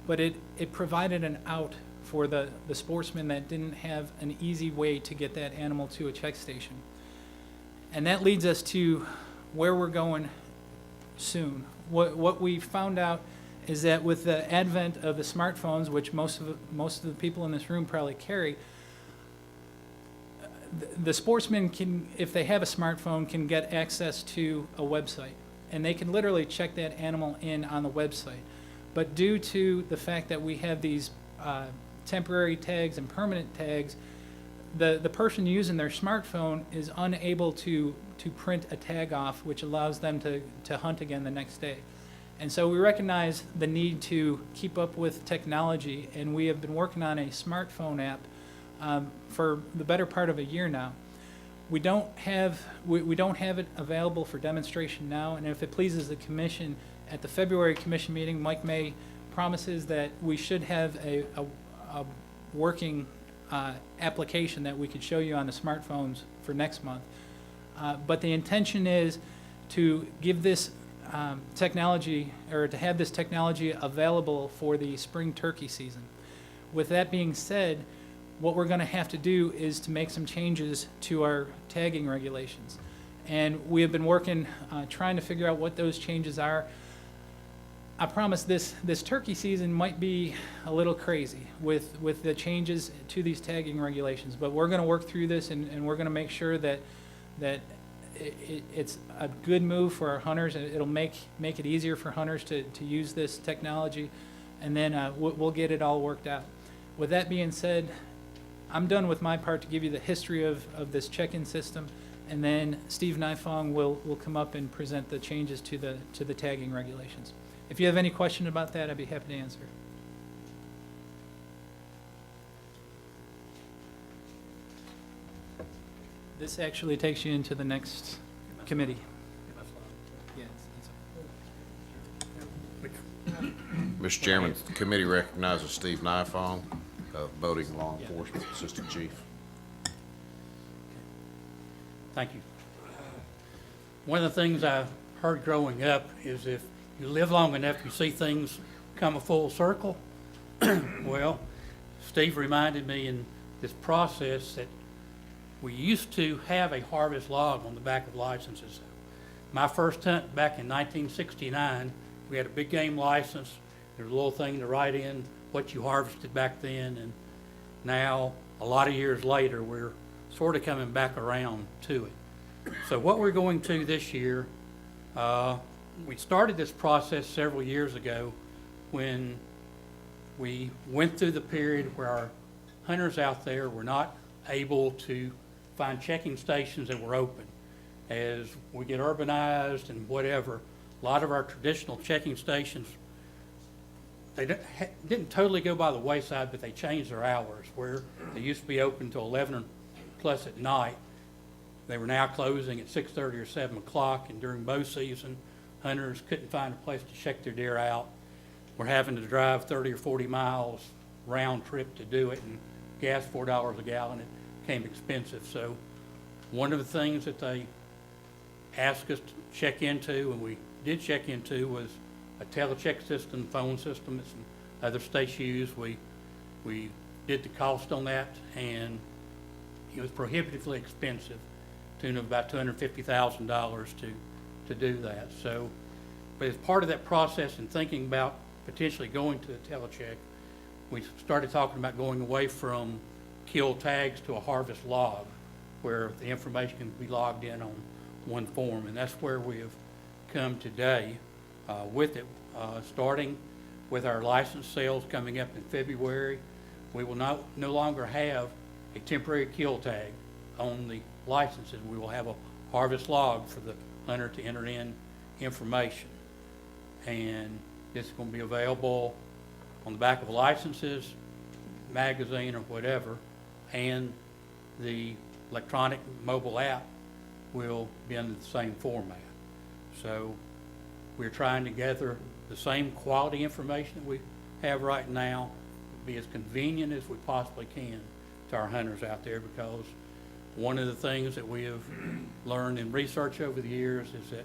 but it provided an out for the sportsman that didn't have an easy way to get that animal to a check station. And that leads us to where we're going soon. What we found out is that with the advent of the smartphones, which most of the people in this room probably carry, the sportsman can, if they have a smartphone, can get access to a website. And they can literally check that animal in on the website. But due to the fact that we have these temporary tags and permanent tags, the person using their smartphone is unable to print a tag off, which allows them to hunt again the next day. And so we recognize the need to keep up with technology, and we have been working on a smartphone app for the better part of a year now. We don't have it available for demonstration now, and if it pleases the commission, at the February commission meeting, Mike May promises that we should have a working application that we could show you on the smartphones for next month. But the intention is to give this technology, or to have this technology available for the spring turkey season. With that being said, what we're going to have to do is to make some changes to our tagging regulations. And we have been working, trying to figure out what those changes are. I promise this turkey season might be a little crazy with the changes to these tagging regulations, but we're going to work through this, and we're going to make sure that it's a good move for our hunters. It'll make it easier for hunters to use this technology, and then we'll get it all worked out. With that being said, I'm done with my part to give you the history of this check-in system, and then Steve Nifong will come up and present the changes to the tagging regulations. If you have any question about that, I'd be happy to answer. This actually takes you into the next committee. Yeah, Mr. Chairman, the committee recognizes Steve Nifong, Boating Law Enforcement Assistant Chief. Thank you. One of the things I heard growing up is if you live long enough, you see things come a full circle. Well, Steve reminded me in this process that we used to have a harvest log on the back of licenses. My first hunt back in 1969, we had a big game license. There's a little thing to write in what you harvested back then, and now, a lot of years later, we're sort of coming back around to it. So what we're going to this year, we started this process several years ago when we went through the period where our hunters out there were not able to find checking stations that were open. As we get urbanized and whatever, a lot of our traditional checking stations, they didn't totally go by the wayside, but they changed their hours, where they used to be open till 11 plus at night. They were now closing at 6:30 or 7 o'clock, and during bow season, hunters couldn't find a place to check their deer out. We're having to drive 30 or 40 miles round trip to do it, and gas $4 a gallon, it became expensive. So one of the things that they asked us to check into, and we did check into, was a telecheck system, phone system that some other states use. We did the cost on that, and it was prohibitively expensive, to the tune of about $250,000 to do that. So, but as part of that process and thinking about potentially going to the telecheck, we started talking about going away from kill tags to a harvest log, where the information can be logged in on one form, and that's where we have come today with it. Starting with our license sales coming up in February, we will no longer have a temporary kill tag on the licenses. We will have a harvest log for the hunter to enter in information, and this is going to be available on the back of licenses, magazine, or whatever, and the electronic mobile app will be under the same format. So we're trying to gather the same quality information that we have right now, be as convenient as we possibly can to our hunters out there, because one of the things that we have learned in research over the years is that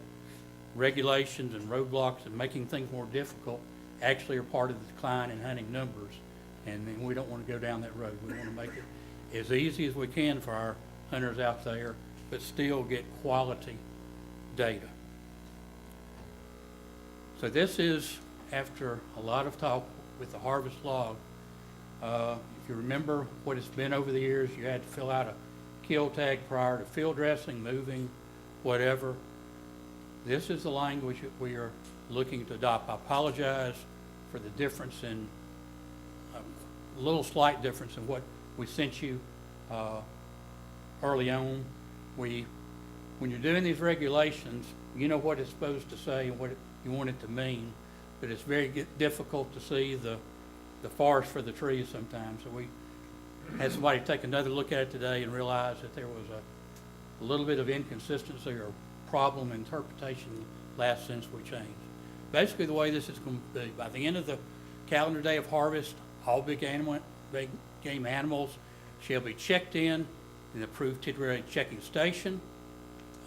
regulations and roadblocks and making things more difficult actually are part of the decline in hunting numbers, and we don't want to go down that road. We want to make it as easy as we can for our hunters out there, but still get quality data. So this is after a lot of talk with the harvest log. If you remember what it's been over the years, you had to fill out a kill tag prior to field dressing, moving, whatever. This is the language that we are looking to adopt. I apologize for the difference in, a little slight difference in what we sent you early on. When you're doing these regulations, you know what it's supposed to say and what you want it to mean, but it's very difficult to see the forest for the trees sometimes. So we had somebody take another look at it today and realize that there was a little bit of inconsistency or problem interpretation last since we changed. Basically, the way this is going to be, by the end of the calendar day of harvest, all big game animals shall be checked in the approved TWRA checking station,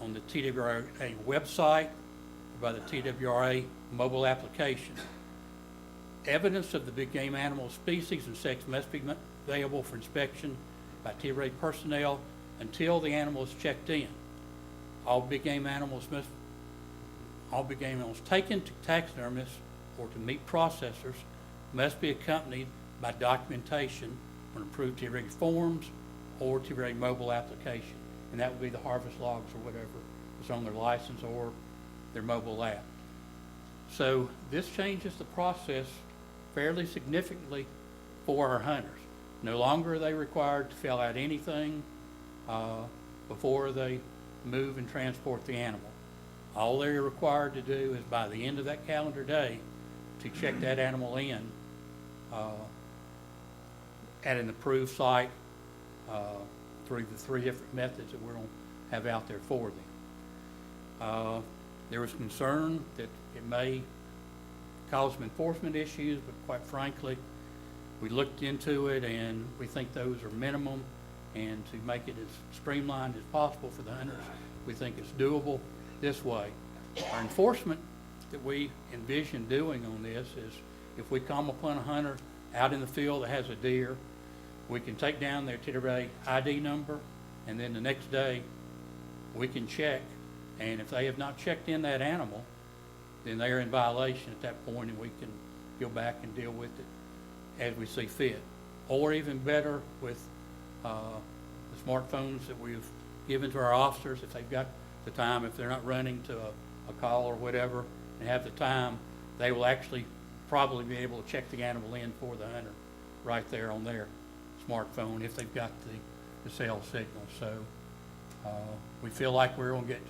on the TWRA website, by the TWRA mobile application. Evidence of the big game animal species and sex must be available for inspection by TWRA personnel until the animal is checked in. All big game animals taken to taxidermists or to meat processors must be accompanied by documentation on approved TWRA forms or TWRA mobile application, and that would be the harvest logs or whatever is on their license or their mobile app. So this changes the process fairly significantly for our hunters. No longer are they required to fill out anything before they move and transport the animal. All they're required to do is, by the end of that calendar day, to check that animal in at an approved site through the 3 different methods that we're going to have out there for them. There was concern that it may cause some enforcement issues, but quite frankly, we looked into it and we think those are minimum, and to make it as streamlined as possible for the hunters, we think it's doable this way. Our enforcement that we envision doing on this is, if we come upon a hunter out in the field that has a deer, we can take down their TWRA ID number, and then the next day we can check, and if they have not checked in that animal, then they are in violation at that point, and we can go back and deal with it as we see fit. Or even better, with the smartphones that we've given to our officers, if they've got the time, if they're not running to a call or whatever and have the time, they will actually probably be able to check the animal in for the hunter right there on their smartphone if they've got the cell signal. So we feel like we're going to get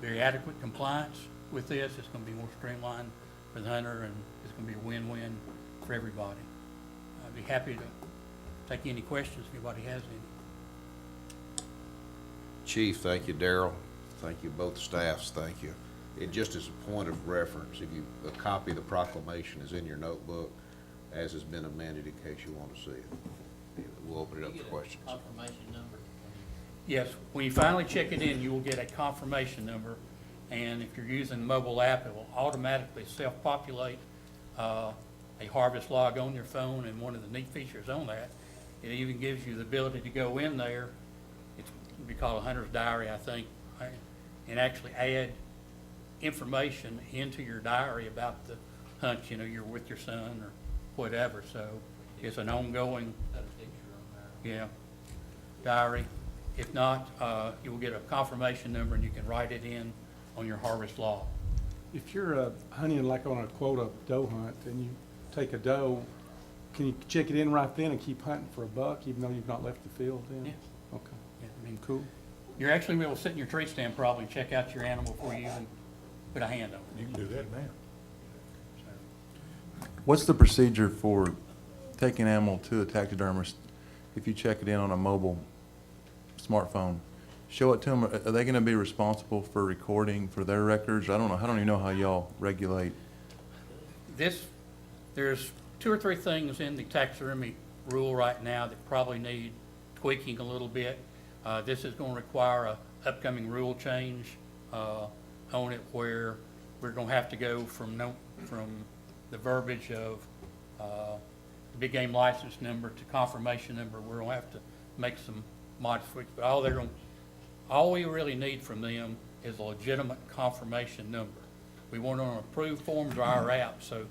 very adequate compliance with this. It's going to be more streamlined for the hunter, and it's going to be a win-win for everybody. I'd be happy to take any questions if anybody has any. Chief, thank you. Darrell, thank you. Both staffs, thank you. It just as a point of reference, if you, a copy of the proclamation is in your notebook, as has been amended in case you want to see it. We'll open it up You for get a questions. confirmation number? Yes, when you finally check it in, you will get a confirmation number, and if you're using the mobile app, it will automatically self-populate a harvest log on your phone, and one of the neat features on that, it even gives you the ability to go in there, it's what we call a hunter's diary, I think, and actually add information into your diary about the hunt, you know, you're with your son or whatever, so it's an ongoing, Got a picture on there. yeah, diary. If not, you will get a confirmation number and you can write it in on your harvest log. If you're hunting like on a quota doe hunt and you take a doe, can you check it in right then and keep hunting for a buck even though you've not left the field then? Yeah. Okay, Yeah, I mean, cool. you're actually able to sit in your tree stand probably and check out your animal before you even put a hand on it. You can do that now. What's the procedure for taking an animal to a taxidermist if you check it in on a mobile smartphone? Show it to them. Are they going to be responsible for recording for their records? I don't know. I don't even know how y'all regulate. There's 2 or 3 things in the taxidermy rule right now that probably need tweaking a little bit. This is going to require a upcoming rule change on it where we're going to have to go from the verbiage of the big game license number to confirmation number. We're going to have to make some modifications, but all we really need from them is a legitimate confirmation number. We want an approved form to our app, so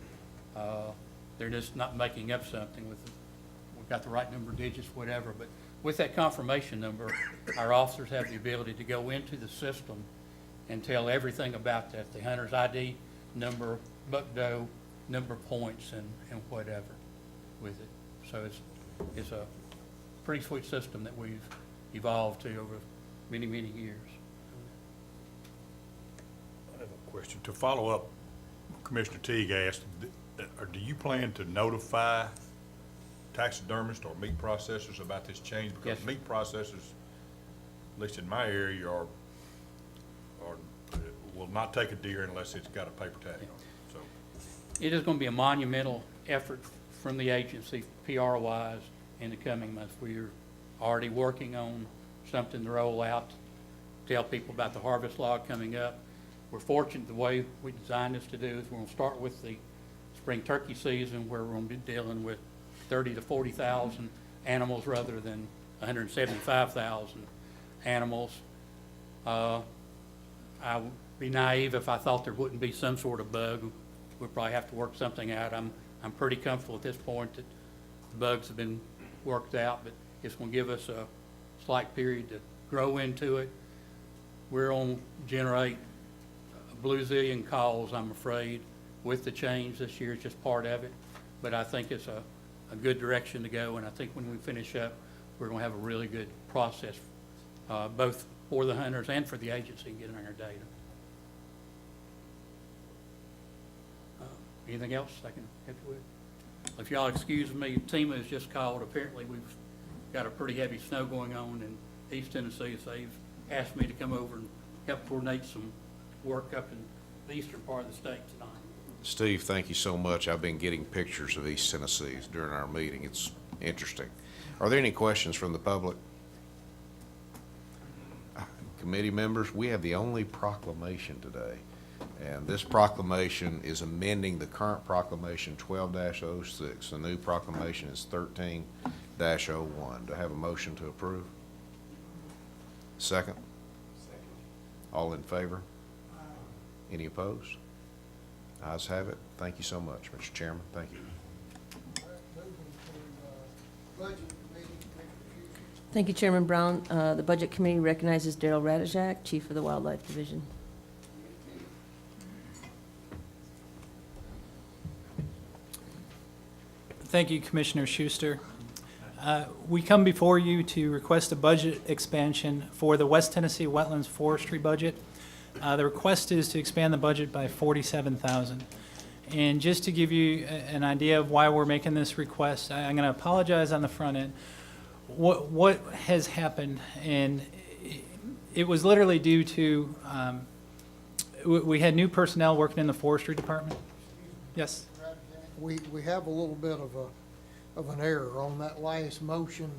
they're just not making up something we've got the right number of digits, whatever, but with that confirmation number, our officers have the ability to go into the system and tell everything about that, the hunter's ID number, buck doe, number of points, and whatever with it. So it's a pretty sweet system that we've evolved to over many, many years. I have a question. To follow up, Commissioner Teague asked, do you plan to notify taxidermists or meat processors about this change? Because Yes. meat processors, at least in my area, will not take a deer unless it's got a paper tag on it. So, It is going to be a monumental effort from the agency, PR-wise, in the coming months. We're already working on something to roll out, tell people about the harvest log coming up. We're fortunate the way we designed this to do is we're going to start with the spring turkey season where we're going to be dealing with 30 to 40,000 animals rather than 175,000 animals. I would be naive if I thought there wouldn't be some sort of bug. We'll probably have to work something out. I'm pretty comfortable at this point that the bugs have been worked out, but it's going to give us a slight period to grow into it. We're going to generate a blue zillion calls, I'm afraid, with the change this year. It's just part of it, but I think it's a good direction to go, and I think when we finish up, we're going to have a really good process, both for the hunters and for the agency in getting our data. Anything else I can help you with? If y'all excuse me, TEMA has just called. Apparently, we've got a pretty heavy snow going on in East Tennessee, so they've asked me to come over and help coordinate some work up in the eastern part of the state tonight. Steve, thank you so much. I've been getting pictures of East Tennessee during our meeting. It's interesting. Are there any questions from the public? Committee members, we have the only proclamation today, and this proclamation is amending the current proclamation 12-06. The new proclamation is 13-01. Do I have a motion to approve? Second? All in favor? Any opposed? Ayes have it. Thank you so much, Mr. Chairman. Thank you. Budget Committee, Commissioner Schuster. Thank you, Chairman Brown. The Budget Committee recognizes Darrell Radijak, Chief of the Wildlife Division. Thank you, Commissioner Schuster. We come before you to request a budget expansion for the West Tennessee Wetlands Forestry budget. The request is to expand the budget by $47,000. And just to give you an idea of why we're making this request, I'm going to apologize on the front end. What has happened, and It was literally due to, we had new personnel working in the forestry department. Yes? We have a little bit of an error on that last motion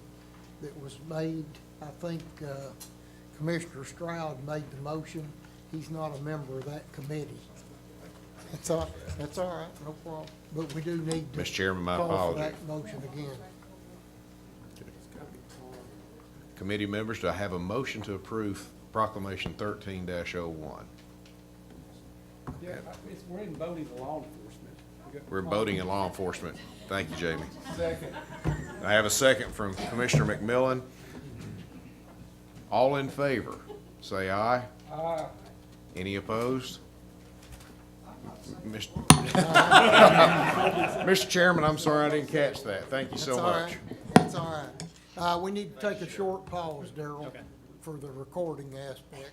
that was made. I think Commissioner Stroud made the motion. He's not a member of that committee. That's all right, no problem. But we do need to Mr. Chairman, my call for apology. that motion again. Committee members, do I have a motion to approve Proclamation 13-01? Yeah, we're in voting for law enforcement. We're voting in law enforcement. Thank you, Jamie. Second. I have a second from Commissioner McMillan. All in favor, say aye. Aye. Any opposed? Mr. Mr. Chairman, I'm sorry I didn't catch that. Thank you so That's all much. right. That's all right. We need to take a short pause, Darrell, for the recording aspect.